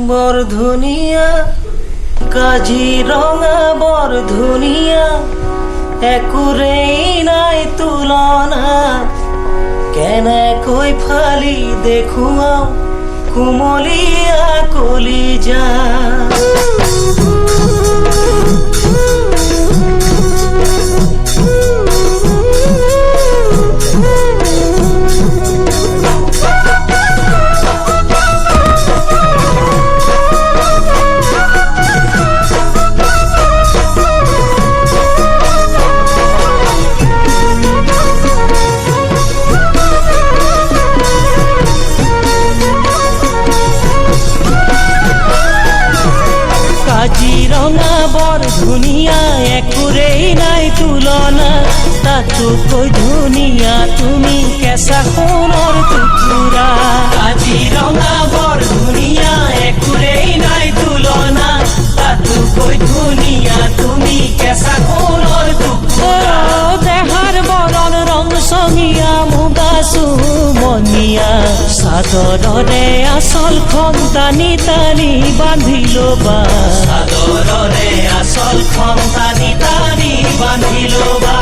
বরধুনিয়া কাজিরঙা বরধুনিয়া একুরেই নাই তুলনা কেন কই ফালি দেখুয়াও কুমলিয়া কলিজা কাজিরঙা বরধুনিয়া একুরেই নাই তুলনা তাতো কই ধুনিয়া তুমি কেঁচা সোণৰ টুকুৰা কাজিৰঙা বৰধুনিয়া একুৰেই নাই তুলনা তাতো কই ধুনিয়া তুমি কেঁচা সোণৰ টুকুৰা দেহাৰ বৰণ ৰং চঙিয়া মুগা চুমনিয়া চাদৰৰে আঁচলখন টানি টানি বান্ধি ল'বা চাদৰৰে আঁচলখন টানি টানি বান্ধি ল'বা